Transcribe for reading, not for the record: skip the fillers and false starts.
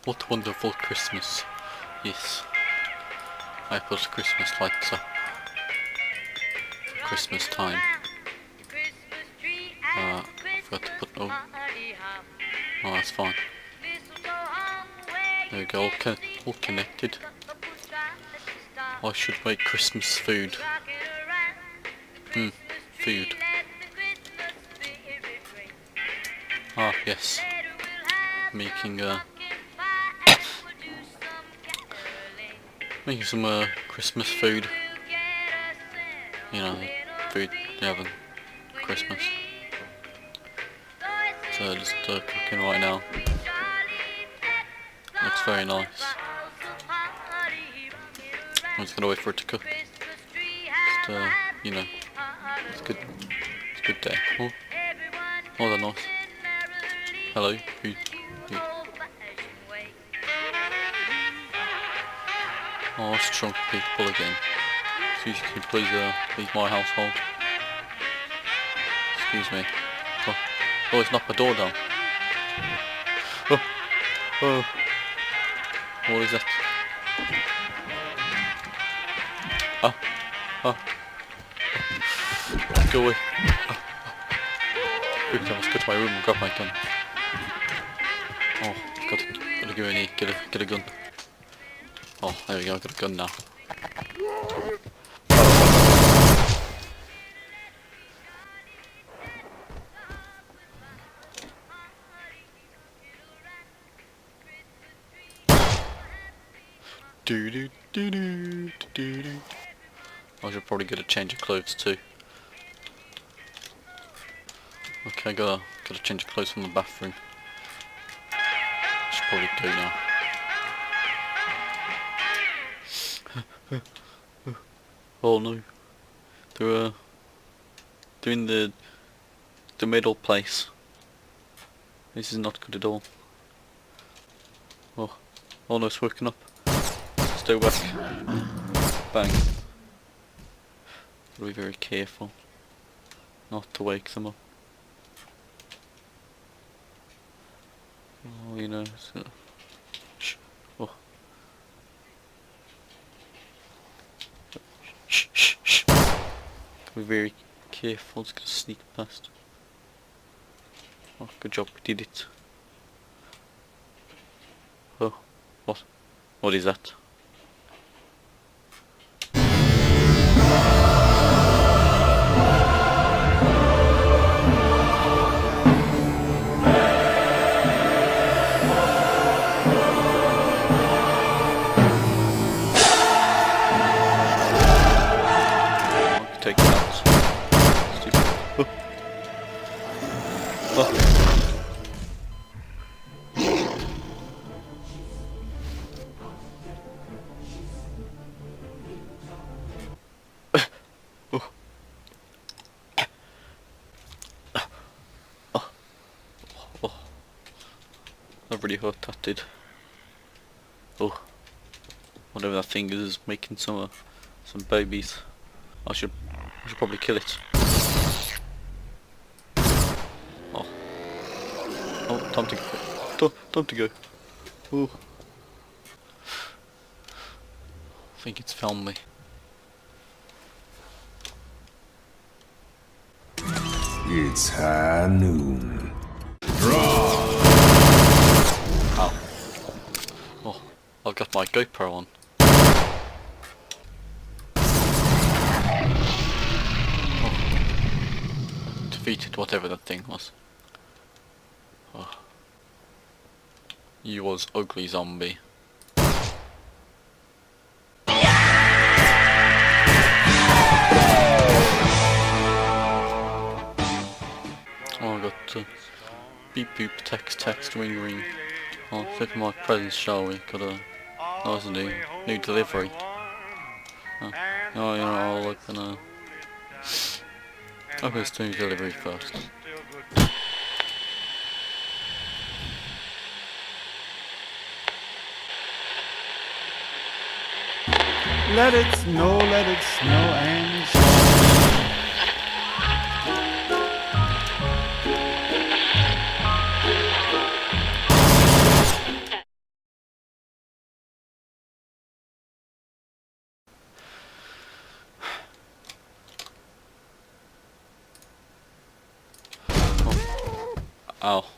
What a wonderful Christmas. Yes. I put Christmas lights up for Christmas time. Forgot to put, oh, that's fine. There we go, all connected. I should make Christmas food. Food. Ah, yes. Making some Christmas food. You know, food you have on Christmas. So just cooking right now. Looks very nice. I'm just gonna wait for it to cook. Just you know, it's good. It's a good day. Oh, they're nice. Hello. Who? Oh, it's drunk people again. Excuse me, can you please leave my household? Excuse me. Oh, it's knocked my door down. Oh. What is that? Go away. Quickly, I must go to my room and grab my gun. Oh, gotta go in here, get a gun. Oh, there we go, I got a gun now. I should probably get a change of clothes too. Okay, gotta change of clothes from the bathroom. Should probably go now. Oh no, they're in the middle place. This is not good at all. Oh no, it's waking up. Stay awake. Bang. Gotta be very careful not to wake them up. Oh, you know, so shh. Oh. Shh. Gotta be very careful, it's gonna sneak past. Oh, good job, we did it. Oh, what? What is that? Take that. Stupid. That really hurt, that did. Oh, whatever that thing is making some babies. I should probably kill it. Oh, time to go. Time to go. Oh, I think it's found me. It's high noon. Ow. Oh, I've got my GoPro on. Defeated whatever that thing was. Oh. You was ugly zombie. Oh, I got beep beep, text, ring ring. Oh, flip my presents, shall we? Got a nice new delivery. Oh, you know, I'll open this new delivery first. Let it snow and snow. Oh.